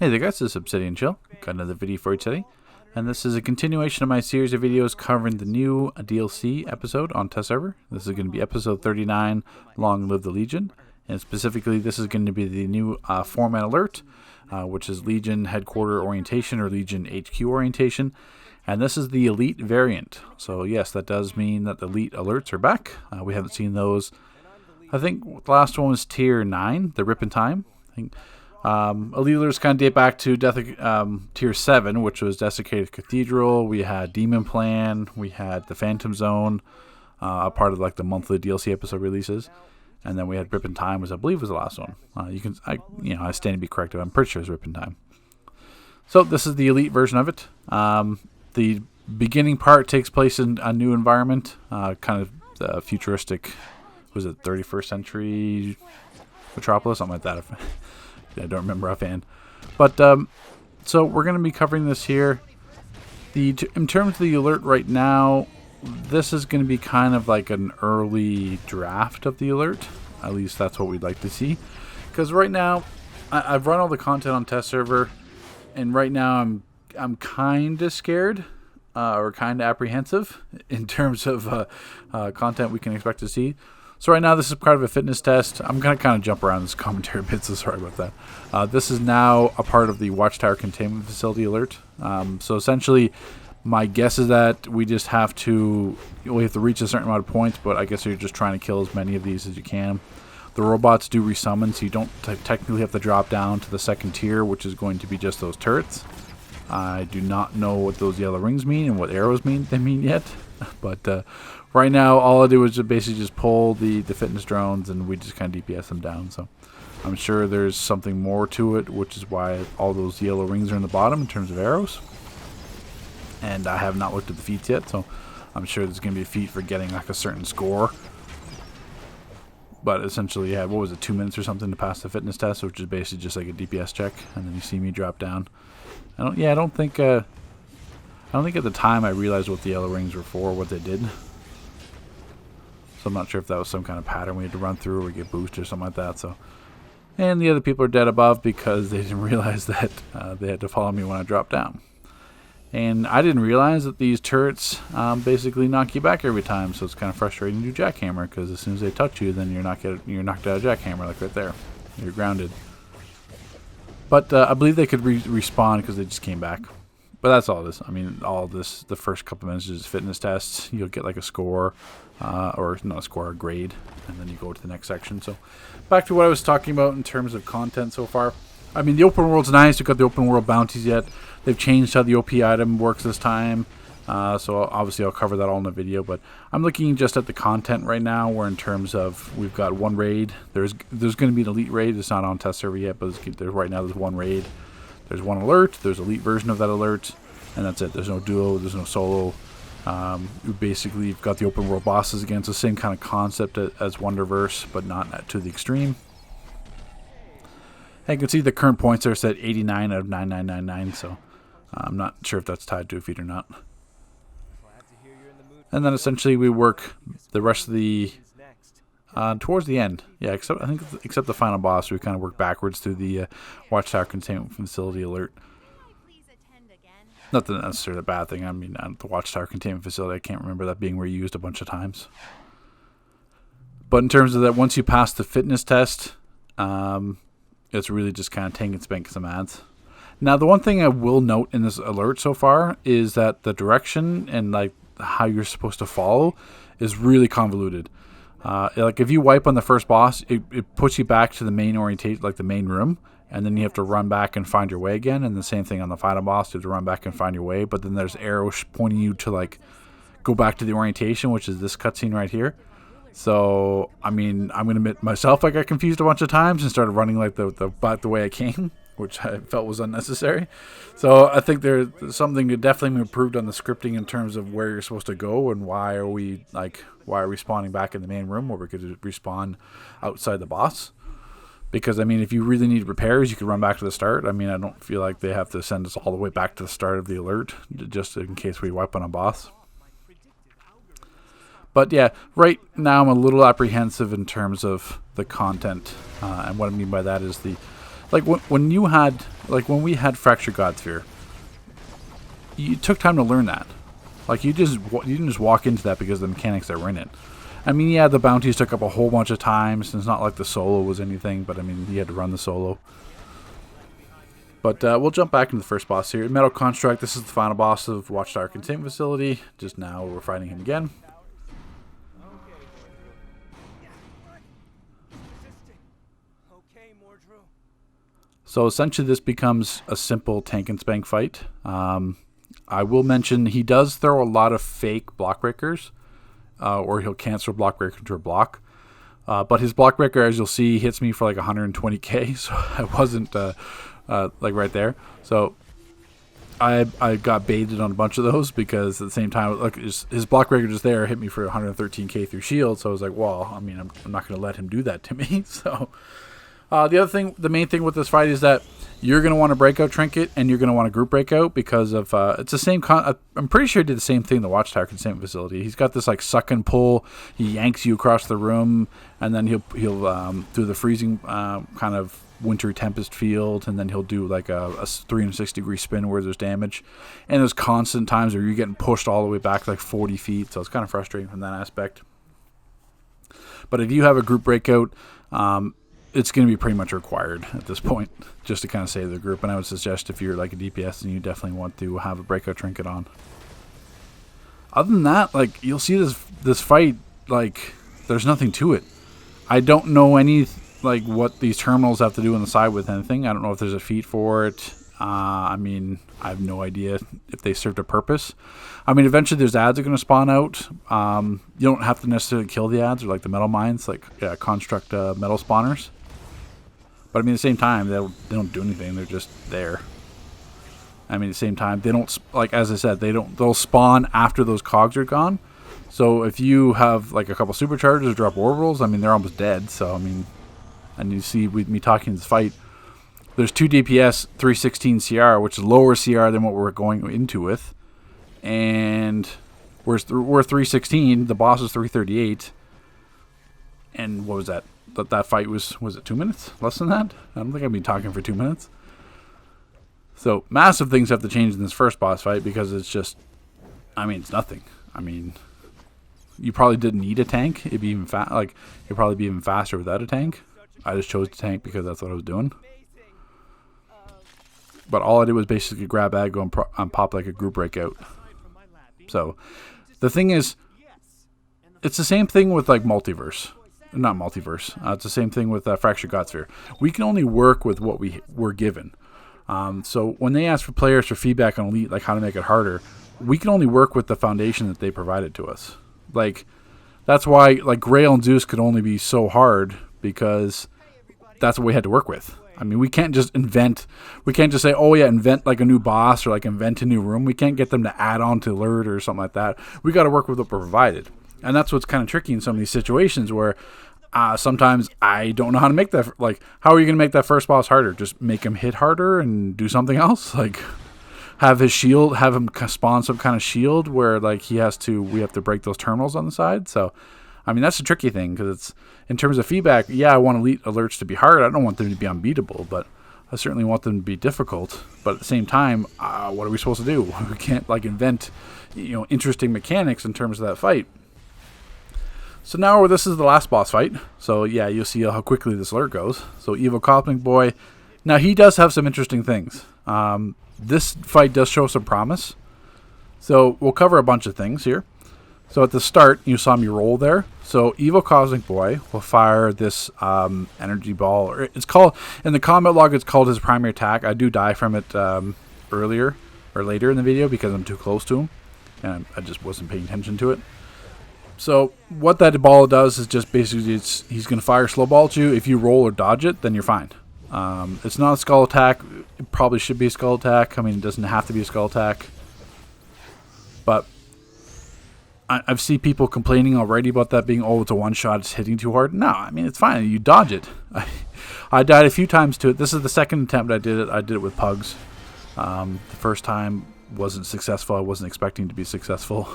Hey there guys, this is Obsidian Chill. Got another video for you today. And this is a continuation of my series of videos covering the new DLC episode on test server. This is going to be episode 39, Long Live the Legion. And specifically, this is going to be the new format alert, which is Legion Headquarter Orientation or Legion HQ Orientation. And this is the Elite variant. So yes, that does mean that the Elite alerts are back. We haven't seen those. I think the last one was Tier 9, the Rip in Time. I think Elite alerts kind of date back to Tier 7, which was Desiccated Cathedral. We had Demon Plan. We had the Phantom Zone, a part of like the monthly DLC episode releases. And then we had Rip in Time, which I believe was the last one. I stand to be corrected. I'm pretty sure it's Rip in Time. So this is the Elite version of it. The beginning part takes place in a new environment, kind of the futuristic, was it 31st century Metropolis, something like that. I don't remember offhand. But, so we're going to be covering this here. In terms of the alert right now, this is going to be kind of like an early draft of the alert. At least that's what we'd like to see. Because right now, I've run all the content on test server, and right now I'm kind of scared, or kind of apprehensive in terms of content we can expect to see. So right now, this is part of a fitness test. I'm going to kind of jump around this commentary a bit, so sorry about that. This is now a part of the Watchtower Containment Facility alert. So essentially, my guess is that we have to reach a certain amount of points, but I guess you're just trying to kill as many of these as you can. The robots do resummon, so you don't technically have to drop down to the second tier, which is going to be just those turrets. I do not know what those yellow rings mean and what arrows they mean yet, but right now all I do is basically just pull the fitness drones and we just kind of DPS them down. So I'm sure there's something more to it, which is why all those yellow rings are in the bottom in terms of arrows. And I have not looked at the feats yet, so I'm sure there's going to be a feat for getting like a certain score. But essentially, yeah, what was it, 2 minutes or something to pass the fitness test, which is basically just like a DPS check, and then you see me drop down. I don't think at the time I realized what the yellow rings were for, what they did. So I'm not sure if that was some kind of pattern we had to run through or get boosted or something like that. So, and the other people are dead above because they didn't realize that they had to follow me when I dropped down. And I didn't realize that these turrets basically knock you back every time, so it's kind of frustrating to do jackhammer because as soon as they touch you, then you're knocked out of jackhammer, like right there. You're grounded. But I believe they could respawn because they just came back. But that's all this. I mean, all this, the first couple minutes is fitness tests. You'll get like a score, or not a score, a grade, and then you go to the next section. So back to what I was talking about in terms of content so far. I mean, the open world's nice. We've got the open world bounties yet. They've changed how the OP item works this time. So obviously I'll cover that all in the video. But I'm looking just at the content right now, where in terms of we've got one raid. There's going to be an elite raid. It's not on test server yet, but right now there's one raid. There's one alert. There's elite version of that alert. And that's it. There's no duo. There's no solo. Basically, you've got the open world bosses again. It's the same kind of concept as Wonderverse, but not to the extreme. And you can see the current points are set 89 out of 9999, so I'm not sure if that's tied to a feat or not. And then essentially we work the rest of the towards the end. Yeah, except the final boss, we kind of work backwards through the Watchtower Containment Facility alert. Not that necessarily a bad thing. I mean, the Watchtower Containment Facility, I can't remember that being reused a bunch of times. But in terms of that, once you pass the fitness test, it's really just kind of tank and spank some ads. Now, the one thing I will note in this alert so far is that the direction and like how you're supposed to follow is really convoluted. Like if you wipe on the first boss, it puts you back to the main orientation, like the main room, and then you have to run back and find your way again. And the same thing on the final boss, you have to run back and find your way. But then there's arrows pointing you to like go back to the orientation, which is this cutscene right here. So, I mean, I'm going to admit myself I got confused a bunch of times and started running like the way I came, which I felt was unnecessary. So I think there's something to definitely be improved on the scripting in terms of where you're supposed to go and why are we spawning back in the main room where we could respawn outside the boss. Because, I mean, if you really need repairs, you could run back to the start. I mean, I don't feel like they have to send us all the way back to the start of the alert just in case we wipe on a boss. But yeah, right now I'm a little apprehensive in terms of the content. And what I mean by that is the like when we had Fractured Godsphere, you took time to learn that. Like you didn't just walk into that because of the mechanics that were in it. I mean, yeah, the bounties took up a whole bunch of times. It's not like the solo was anything, but I mean, you had to run the solo. But we'll jump back into the first boss here. Metal Construct, this is the final boss of Watchtower Containment Facility. Just now we're fighting him again. So essentially this becomes a simple tank and spank fight. I will mention he does throw a lot of fake block breakers, or he'll cancel a block breaker into a block. But his block breaker, as you'll see, hits me for like 120k, so I wasn't like right there. So I got baited on a bunch of those because at the same time, like his block breaker just there hit me for 113k through shield. So I was like, well, I mean, I'm not going to let him do that to me. So the main thing with this fight is that you're going to want a breakout trinket and you're going to want a group breakout because of it's the same. I'm pretty sure he did the same thing in the Watchtower Containment Facility. He's got this like suck and pull. He yanks you across the room, and then he'll do the freezing kind of wintry tempest field, and then he'll do like a 360-degree spin where there's damage, and there's constant times where you're getting pushed all the way back like 40 feet. So it's kind of frustrating from that aspect. But if you have a group breakout, it's going to be pretty much required at this point, just to kind of save the group. And I would suggest if you're like a DPS, then you definitely want to have a breakout trinket on. Other than that, like you'll see this fight, like there's nothing to it. I don't know any like what these terminals have to do on the side with anything. I don't know if there's a feat for it. I mean, I have no idea if they served a purpose. I mean, eventually there's ads that are going to spawn out. You don't have to necessarily kill the ads or like the metal mines, like construct metal spawners. But I mean, at the same time, they don't do anything. They're just there. I mean, at the same time, they don't, like as I said, they'll spawn after those cogs are gone. So if you have like a couple superchargers or drop orbitals, I mean, they're almost dead. So I mean, and you see with me talking this fight, there's 2 DPS, 316 CR, which is lower CR than what we're going into with. And we're 316, the boss is 338. And what was that? That fight was it 2 minutes? Less than that? I don't think I'd be talking for 2 minutes. So massive things have to change in this first boss fight because it's just, I mean, it's nothing. I mean, you probably didn't need a tank. It'd be even it'd probably be even faster without a tank. I just chose the tank because that's what I was doing. But all I did was basically grab aggro and pop like a group breakout. So the thing is, it's the same thing with like multiverse. Not multiverse. It's the same thing with Fractured Godsphere. We can only work with what we were given. So when they ask for players for feedback on Elite, like how to make it harder, we can only work with the foundation that they provided to us. Like that's why like Grail and Zeus could only be so hard because that's what we had to work with. I mean, we can't just invent. We can't just say, oh yeah, invent like a new boss or like invent a new room. We can't get them to add on to alert or something like that. We got to work with what we're provided. And that's what's kind of tricky in some of these situations where sometimes I don't know how to make that. Like, how are you going to make that first boss harder? Just make him hit harder and do something else? Like, have his shield, have him spawn some kind of shield where, like, we have to break those terminals on the side. So, I mean, that's a tricky thing because it's, in terms of feedback, yeah, I want Elite alerts to be hard. I don't want them to be unbeatable, but I certainly want them to be difficult. But at the same time, what are we supposed to do? We can't, like, invent, interesting mechanics in terms of that fight. So now this is the last boss fight. So yeah, you'll see how quickly this alert goes. So Evil Cosmic Boy. Now he does have some interesting things. This fight does show some promise. So we'll cover a bunch of things here. So at the start, you saw me roll there. So Evil Cosmic Boy will fire this energy ball. Or it's called, in the combat log, it's called his primary attack. I do die from it earlier or later in the video because I'm too close to him. And I just wasn't paying attention to it. So what that ball does is just basically he's going to fire slow ball at you. If you roll or dodge it, then you're fine. It's not a skull attack. It probably should be a skull attack. I mean, it doesn't have to be a skull attack. But I've seen people complaining already about that being, oh, it's a one-shot, it's hitting too hard. No, I mean, it's fine. You dodge it. I died a few times to it. This is the second attempt I did it. I did it with pugs. The first time wasn't successful. I wasn't expecting to be successful.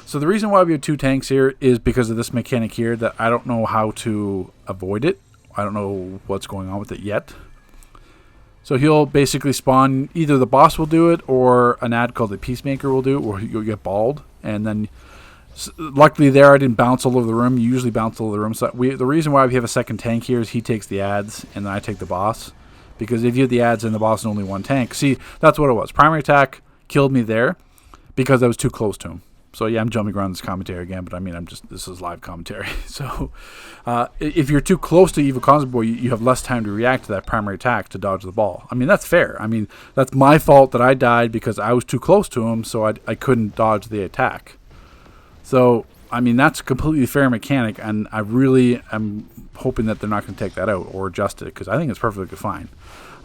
So the reason why we have 2 tanks here is because of this mechanic here that I don't know how to avoid it. I don't know what's going on with it yet. So he'll basically spawn, either the boss will do it or an ad called the Peacemaker will do it, or you'll get balled. And then, luckily there I didn't bounce all over the room. You usually bounce all over the room. So the reason why we have a second tank here is he takes the ads and then I take the boss. Because if you have the ads and the boss and only one tank. See, that's what it was. Primary attack killed me there because I was too close to him. So yeah, I'm jumping around this commentary again, but I mean, this is live commentary. So if you're too close to Evil Cosmic Boy, you have less time to react to that primary attack to dodge the ball. I mean, that's fair. I mean, that's my fault that I died because I was too close to him, so I couldn't dodge the attack. So, I mean, that's a completely fair mechanic, and I really am hoping that they're not going to take that out or adjust it, because I think it's perfectly fine.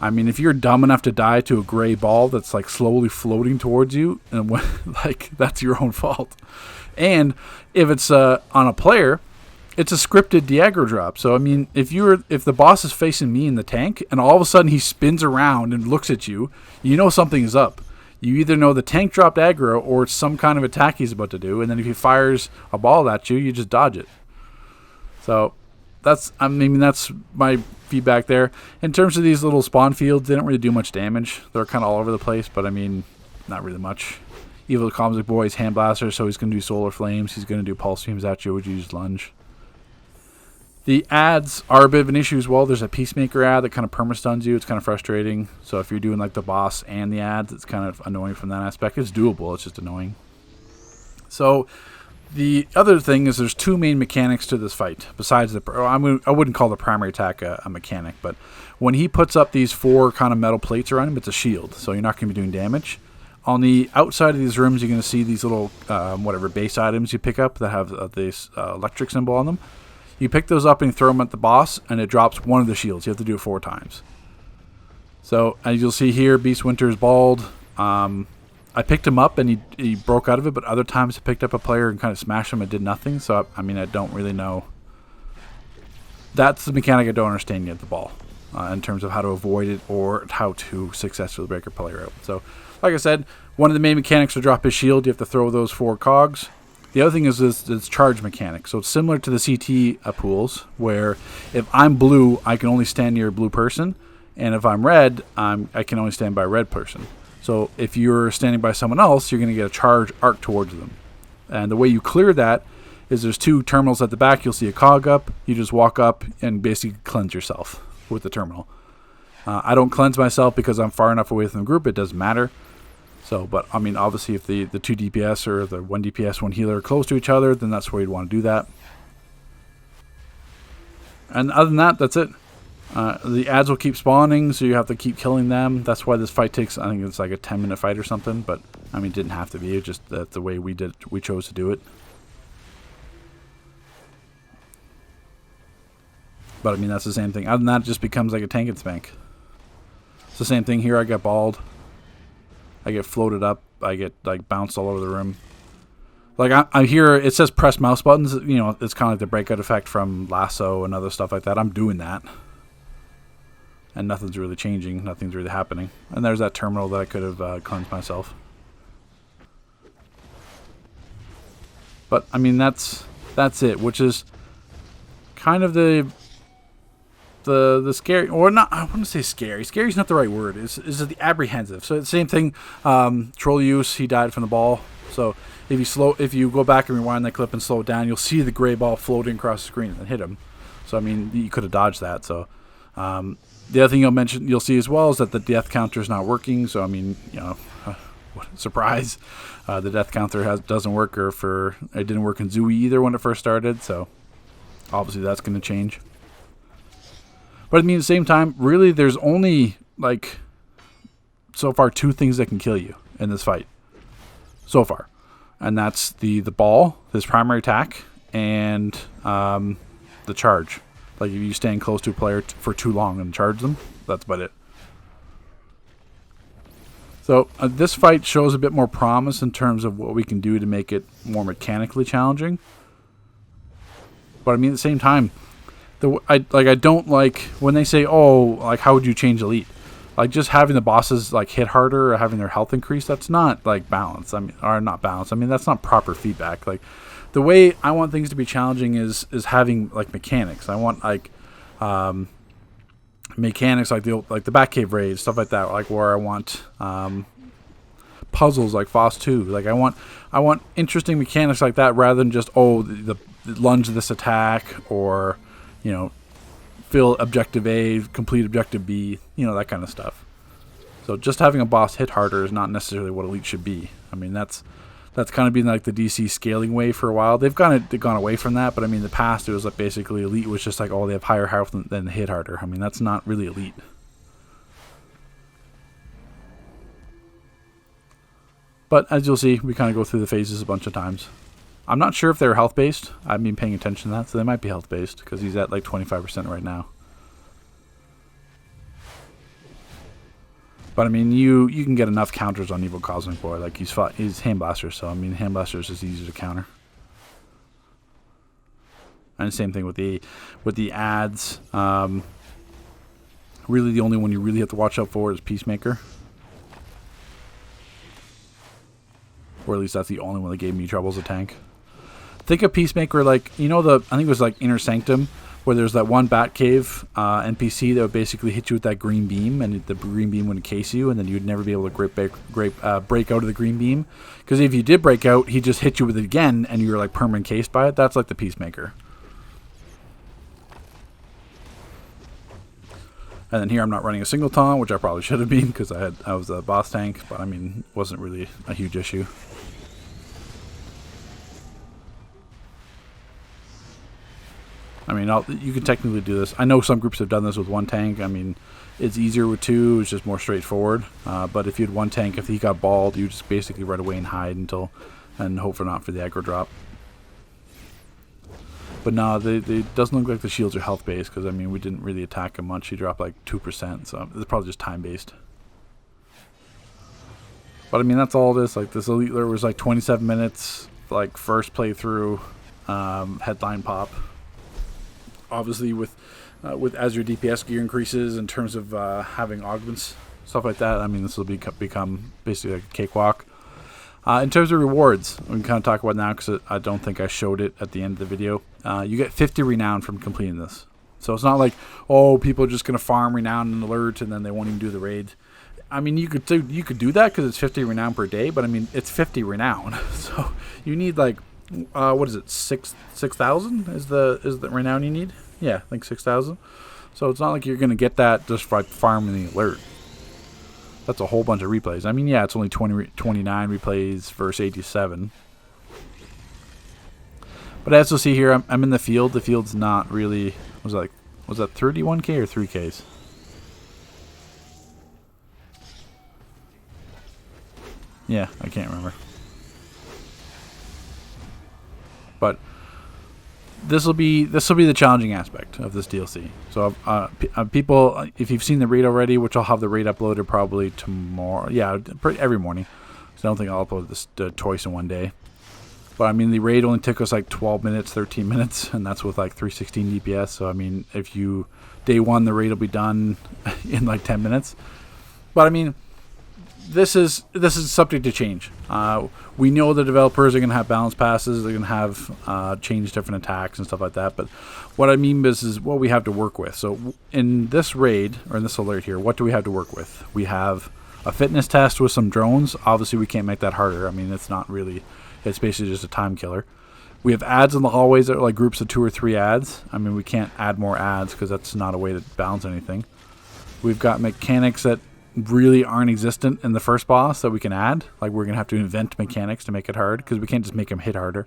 I mean, if you're dumb enough to die to a gray ball that's like slowly floating towards you, and like that's your own fault. And if it's on a player, it's a scripted de-aggro drop. So I mean, if the boss is facing me in the tank, and all of a sudden he spins around and looks at you, you know something is up. You either know the tank dropped aggro or it's some kind of attack he's about to do, and then if he fires a ball at you, you just dodge it. So that's my feedback there. In terms of these little spawn fields, they don't really do much damage. They're kind of all over the place, but I mean, not really much. Evil Cosmic Boy's Hand Blaster, so he's going to do Solar Flames. He's going to do Pulse Beams at you, which you use Lunge. The ads are a bit of an issue as well. There's a Peacemaker ad that kind of perma-stuns you. It's kind of frustrating. So if you're doing like the boss and the ads, it's kind of annoying from that aspect. It's doable. It's just annoying. So the other thing is there's two main mechanics to this fight. Besides I wouldn't call the primary attack a mechanic, but when he puts up these 4 kind of metal plates around him, it's a shield. So you're not going to be doing damage. On the outside of these rooms, you're going to see these little base items you pick up that have this electric symbol on them. You pick those up and throw them at the boss, and it drops one of the shields. You have to do it 4 times. So, as you'll see here, Beast Winter is bald. I picked him up, and he broke out of it, but other times I picked up a player and kind of smashed him and did nothing. So, I mean, I don't really know. That's the mechanic I don't understand yet, the ball, in terms of how to avoid it or how to successfully break a player out. So, like I said, one of the main mechanics to drop his shield, you have to throw those 4 cogs. The other thing is this charge mechanic. So it's similar to the CT pools, where if I'm blue, I can only stand near a blue person, and if I'm red, I can only stand by a red person. So if you're standing by someone else, you're going to get a charge arc towards them. And the way you clear that is there's 2 terminals at the back. You'll see a cog up. You just walk up and basically cleanse yourself with the terminal. I don't cleanse myself because I'm far enough away from the group. It doesn't matter. So, but I mean, obviously, if the 2 DPS or the 1 DPS, 1 healer are close to each other, then that's where you'd want to do that. And other than that, that's it. The ads will keep spawning, so you have to keep killing them. That's why this fight takes, I think it's like a 10-minute fight or something. But I mean, it didn't have to be. It's just that the way we chose to do it. But I mean, that's the same thing. Other than that, it just becomes like a tank and spank. It's the same thing here. I get balled. I get floated up. I get like bounced all over the room. Like I hear it says press mouse buttons. You know, it's kind of like the breakout effect from Lasso and other stuff like that. I'm doing that, and nothing's really changing. Nothing's really happening. And there's that terminal that I could have cleansed myself. But I mean, that's it. Which is kind of the scary, or not, I wouldn't say scary. Scary is not the right word. Is the apprehensive. So the same thing. Troll use, he died from the ball. So if you go back and rewind that clip and slow it down, you'll see the gray ball floating across the screen and hit him. So I mean, you could have dodged that. So the other thing you'll see as well is that the death counter is not working. So I mean, you know, surprise, the death counter doesn't work, or it didn't work in Zooey either when it first started. So obviously that's going to change. But I mean, at the same time, really, there's only, like, so far 2 things that can kill you in this fight. So far. And that's the ball, his primary attack, and the charge. Like, if you stand close to a player for too long and charge them, that's about it. So, this fight shows a bit more promise in terms of what we can do to make it more mechanically challenging. But I mean, at the same time, I don't like when they say, oh, like, how would you change Elite? Like, just having the bosses like hit harder or having their health increase, that's not like balance. I mean, or not balance. I mean, that's not proper feedback. Like, the way I want things to be challenging is having like mechanics. I want like mechanics like the Batcave raid, stuff like that, like where I want puzzles like Foss 2. Like I want interesting mechanics like that rather than just the lunge this attack, or fill objective A, complete objective B, that kind of stuff. So just having a boss hit harder is not necessarily what Elite should be. I mean, that's kind of been like the DC scaling way for a while. They've gone away from that, but I mean, in the past it was like basically Elite was just like, they have higher health than hit harder. I mean, that's not really Elite. But as you'll see, we kind of go through the phases a bunch of times. I'm not sure if they're health based. I've been paying attention to that, so they might be health based because he's at like 25% right now. But I mean, you can get enough counters on Evil Cosmic Boy. Like he's Hand Blaster, so I mean, Hand Blaster is just easy to counter. And same thing with the ads. Really, the only one you really have to watch out for is Peacemaker. Or at least that's the only one that gave me trouble as a tank. Think of Peacemaker like, I think it was like Inner Sanctum, where there's that one Batcave NPC that would basically hit you with that green beam, and the green beam would encase you, and then you'd never be able to break out of the green beam. Because if you did break out, he'd just hit you with it again, and you were like permanent cased by it. That's like the Peacemaker. And then here I'm not running a single taunt, which I probably should have been because I was a boss tank, but I mean, it wasn't really a huge issue. I mean, you can technically do this. I know some groups have done this with one tank. I mean, it's easier with two. It's just more straightforward. But if you had one tank, if he got balled, you just basically run away and hide and hope for not for the aggro drop. But no, they doesn't look like the shields are health based because I mean we didn't really attack him much. He dropped like 2%, so it's probably just time based. But I mean that's all this. Like this Elite Alert was like 27 minutes, like first playthrough, headline pop. Obviously with as your DPS gear increases in terms of having augments, stuff like that. I mean this will become basically like a cakewalk. In terms of rewards, we can kind of talk about now because I don't think I showed it at the end of the video. You get 50 renown from completing this. So it's not like, people are just going to farm renown and alert and then they won't even do the raid. I mean, you could do that because it's 50 renown per day, but I mean, it's 50 renown. So you need like, what is it, 6,000 is the renown you need? Yeah, I think 6,000. So it's not like you're going to get that just by farming the alert. That's a whole bunch of replays. I mean, yeah, it's only 29 replays versus 87. But as you'll see here, I'm in the field. The field's not really... Was that 31k or 3ks? Yeah, I can't remember. But this will be the challenging aspect of this DLC. So people, if you've seen the raid already, which I'll have the raid uploaded probably tomorrow. Yeah, every morning. So I don't think I'll upload this twice in one day. But I mean, the raid only took us like 12 minutes, 13 minutes, and that's with like 316 DPS. So I mean, day one, the raid will be done in like 10 minutes. But I mean, this is subject to change. We know the developers are going to have balance passes. They're going to have change different attacks and stuff like that. But what I mean is what we have to work with. So in this raid, or in this alert here, what do we have to work with? We have a fitness test with some drones. Obviously, we can't make that harder. I mean, it's not really... It's basically just a time killer. We have ads in the hallways that are like groups of 2 or 3 ads. I mean, we can't add more ads because that's not a way to balance anything. We've got mechanics that really aren't existent in the first boss that we can add. Like we're going to have to invent mechanics to make it hard because we can't just make them hit harder.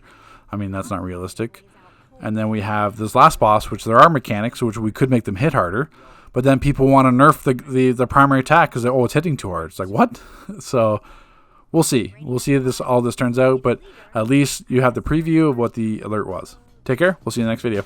I mean, that's not realistic. And then we have this last boss, which there are mechanics, which we could make them hit harder. But then people want to nerf the primary attack because it's hitting too hard. It's like, what? So... We'll see. We'll see if all this turns out, but at least you have the preview of what the alert was. Take care. We'll see you in the next video.